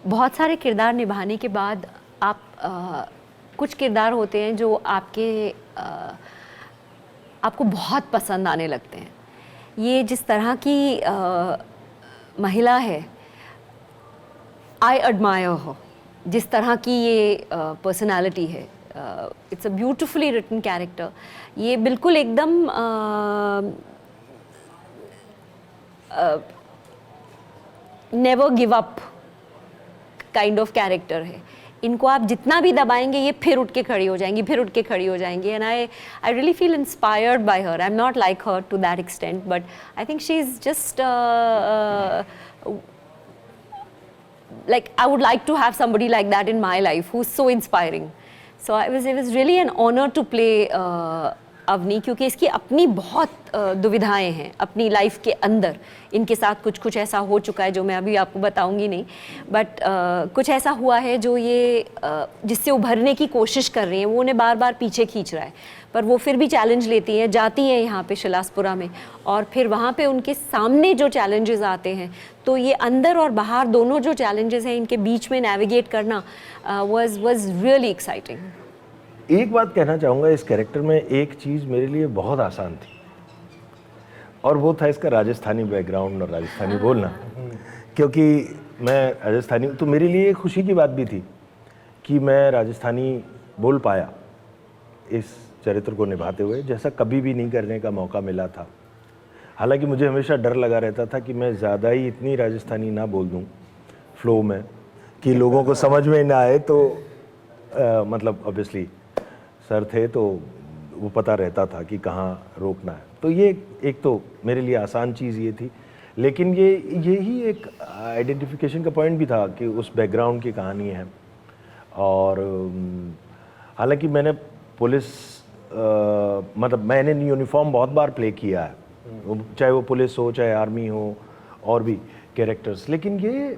बहुत सारे किरदार निभाने के बाद आप कुछ किरदार होते हैं जो आपको बहुत पसंद आने लगते हैं। ये जिस तरह की महिला है, आई एडमायर हो, जिस तरह की ये पर्सनालिटी है, it's a beautifully written character. ये बिल्कुल एकदम never give up kind of character है। इनको आप जितना भी दबाएंगे ये फिर उठ के खड़ी हो जाएंगी, फिर उठ के खड़ी हो जाएंगी। And I really feel inspired by her. I am not like her to that extent, but I think she is just like I would like to have somebody like that in my life who's so inspiring. So it was really an honor to play Avni, क्योंकि इसकी अपनी बहुत दुविधाएं हैं अपनी life के अंदर। इनके साथ कुछ ऐसा हो चुका है जो मैं अभी आपको बताऊंगी नहीं, बट कुछ ऐसा हुआ है जो ये जिससे उभरने की कोशिश कर रही हैं। वो उन्हें बार बार पीछे खींच रहा है, पर वो फिर भी चैलेंज लेती हैं, जाती हैं यहाँ पे शिलासपुरा में, और फिर वहाँ पे उनके सामने जो चैलेंजेस आते हैं, तो ये अंदर और बाहर दोनों जो चैलेंजेस हैं इनके बीच में नेविगेट करना was really exciting. एक बात कहना चाहूँगा, इस कैरेक्टर में एक चीज़ मेरे लिए बहुत आसान थी, और वो था इसका राजस्थानी बैकग्राउंड और राजस्थानी बोलना। क्योंकि मैं राजस्थानी, तो मेरे लिए खुशी की बात भी थी कि मैं राजस्थानी बोल पाया इस चरित्र को निभाते हुए, जैसा कभी भी नहीं करने का मौका मिला था। हालांकि मुझे हमेशा डर लगा रहता था कि मैं ज़्यादा ही इतनी राजस्थानी ना बोल दूँ फ्लो में कि लोगों को समझ में ना आए। तो मतलब ऑब्वियसली सर थे तो वो पता रहता था कि कहाँ रोकना है। तो ये एक तो मेरे लिए आसान चीज़ ये थी, लेकिन ये ही एक आइडेंटिफिकेशन का पॉइंट भी था कि उस बैकग्राउंड की कहानी है। और हालांकि मैंने पुलिस मतलब मैंने यूनिफॉर्म बहुत बार प्ले किया है, चाहे वो पुलिस हो चाहे आर्मी हो और भी कैरेक्टर्स, लेकिन ये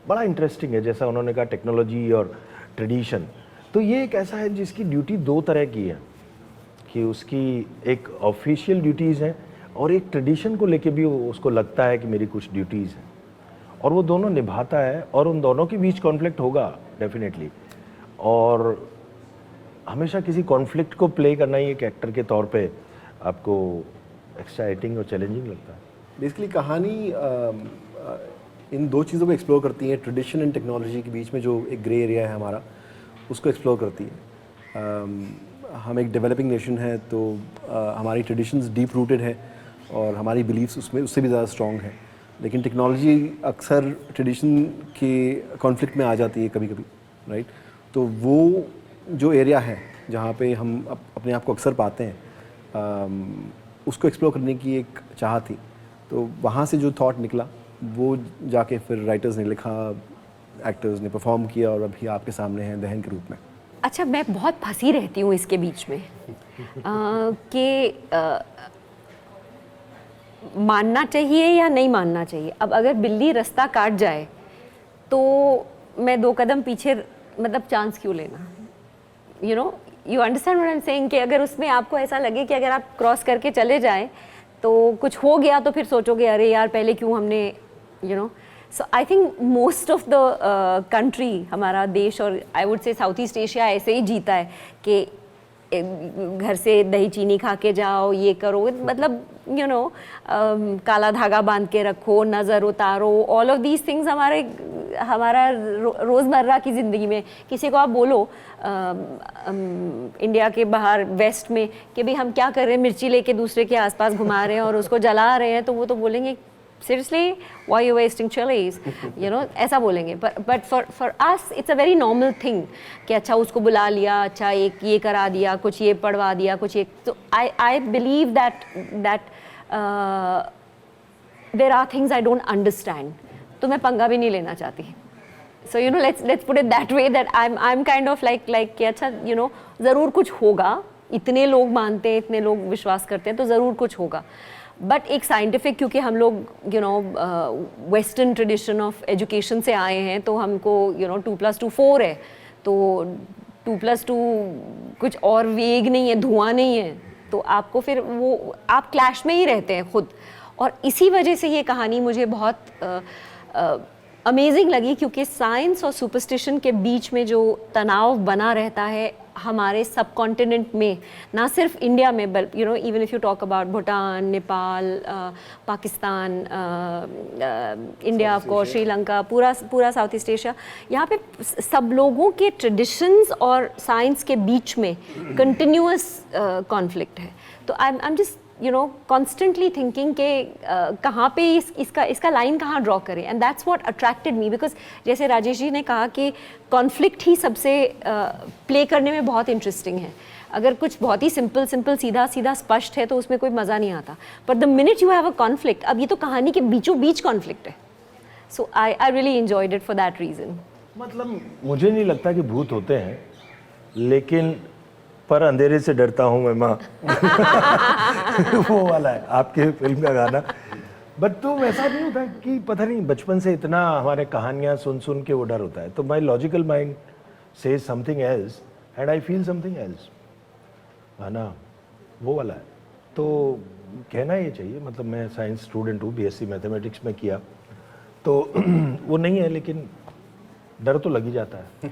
बड़ा इंटरेस्टिंग है। जैसा उन्होंने कहा टेक्नोलॉजी और ट्रेडिशन, तो ये एक ऐसा है जिसकी ड्यूटी दो तरह की है, कि उसकी एक ऑफिशियल ड्यूटीज़ हैं और एक ट्रेडिशन को लेके भी उसको लगता है कि मेरी कुछ ड्यूटीज़ हैं, और वो दोनों निभाता है। और उन दोनों के बीच कॉन्फ्लिक्ट होगा डेफिनेटली, और हमेशा किसी कॉन्फ्लिक्ट को प्ले करना ही एक एक्टर के तौर पे आपको एक्साइटिंग और चैलेंजिंग लगता है। बेसिकली कहानी इन दो चीज़ों को एक्सप्लोर करती है, ट्रेडिशन एंड टेक्नोलॉजी के बीच में जो एक ग्रे एरिया है हमारा, उसको एक्सप्लोर करती है। हम एक डेवलपिंग नेशन है, तो हमारी ट्रेडिशंस डीप रूटेड है और हमारी बिलीफ्स उसमें उससे भी ज़्यादा स्ट्रॉन्ग है। लेकिन टेक्नोलॉजी अक्सर ट्रेडिशन के कॉन्फ्लिक्ट में आ जाती है कभी कभी, राइट। तो वो जो एरिया है जहाँ पे हम अपने आप को अक्सर पाते हैं, उसको एक्सप्लोर करने की एक चाह थी। तो वहाँ से जो थॉट निकला वो जाके फिर राइटर्स ने लिखा, एक्टर्स ने परफॉर्म किया, और अभी आपके सामने हैं दहन के रूप में। अच्छा, मैं बहुत फंसी रहती हूँ इसके बीच में कि मानना चाहिए या नहीं मानना चाहिए। अब अगर बिल्ली रास्ता काट जाए तो मैं 2 कदम पीछे, मतलब चांस क्यों लेना? You understand what I am saying, कि अगर उसमें आपको ऐसा लगे कि अगर आप क्रॉस करके चले जाएं तो कुछ हो गया, तो फिर सोचोगे अरे यार पहले क्यों हमने so I think most of the country, हमारा देश और I would say South East Asia ऐसे ही जीता है कि घर से दही चीनी खा के जाओ, ये करो, मतलब काला धागा बांध के रखो, नज़र उतारो, ऑल ऑफ दीज थिंग्स हमारा रोज़मर्रा की ज़िंदगी में। किसी को आप बोलो इंडिया के बाहर वेस्ट में कि भाई हम क्या कर रहे हैं, मिर्ची लेके दूसरे के आसपास घुमा रहे हैं और उसको जला रहे हैं, तो वो तो बोलेंगे seriously why you wasting chilies, ऐसा बोलेंगे। but for us it's a very normal thing कि अच्छा उसको बुला लिया, अच्छा एक ये करा दिया, कुछ ये पढ़वा दिया, कुछ ये। तो I believe that there are things I don't understand, तो मैं पंगा भी नहीं लेना चाहती। so let's put it that way, that I'm kind of like कि अच्छा ज़रूर कुछ होगा, इतने लोग मानते हैं, इतने लोग विश्वास करते हैं, तो ज़रूर कुछ होगा। बट एक साइंटिफिक, क्योंकि हम लोग वेस्टर्न ट्रेडिशन ऑफ एजुकेशन से आए हैं, तो हमको 2+2 4 है, तो 2+2 कुछ और वेग नहीं है, धुआं नहीं है, तो आपको फिर वो आप क्लैश में ही रहते हैं खुद। और इसी वजह से ये कहानी मुझे बहुत अमेजिंग लगी, क्योंकि साइंस और सुपरस्टिशन के बीच में जो तनाव बना रहता है हमारे सब कॉन्टिनेंट में, ना सिर्फ इंडिया में, but you know even if you talk about Bhutan, Nepal, Pakistan, India of course, Sri Lanka, पूरा साउथ ईस्ट एशिया, यहाँ पे सब लोगों के ट्रेडिशंस और साइंस के बीच में कंटिन्यूअस कॉन्फ्लिक्ट है। तो I am just you know constantly thinking के कहाँ पे इसका लाइन कहाँ ड्रॉ करें, and that's what attracted me, because जैसे राजेश जी ने कहा कि कॉन्फ्लिक्ट ही सबसे प्ले करने में बहुत इंटरेस्टिंग है। अगर कुछ बहुत ही सिंपल सीधा स्पष्ट है तो उसमें कोई मज़ा नहीं आता, पर the minute you have a conflict, अब ये तो कहानी के बीचों बीच कॉन्फ्लिक्ट है। So I really enjoyed it for that reason. मतलब मुझे नहीं लगता कि भूत होते हैं, लेकिन पर अंधेरे से डरता हूँ मैं माँ वो वाला है आपके फिल्म का गाना। बट तो वैसा नहीं होता कि पता नहीं बचपन से इतना हमारे कहानियाँ सुन के वो डर होता है, तो my logical mind says something else and I feel something else, है ना, वो वाला है। तो कहना ये चाहिए, मतलब मैं साइंस स्टूडेंट हूँ, बीएससी मैथमेटिक्स में किया, तो वो नहीं है, लेकिन डर तो लग ही जाता है।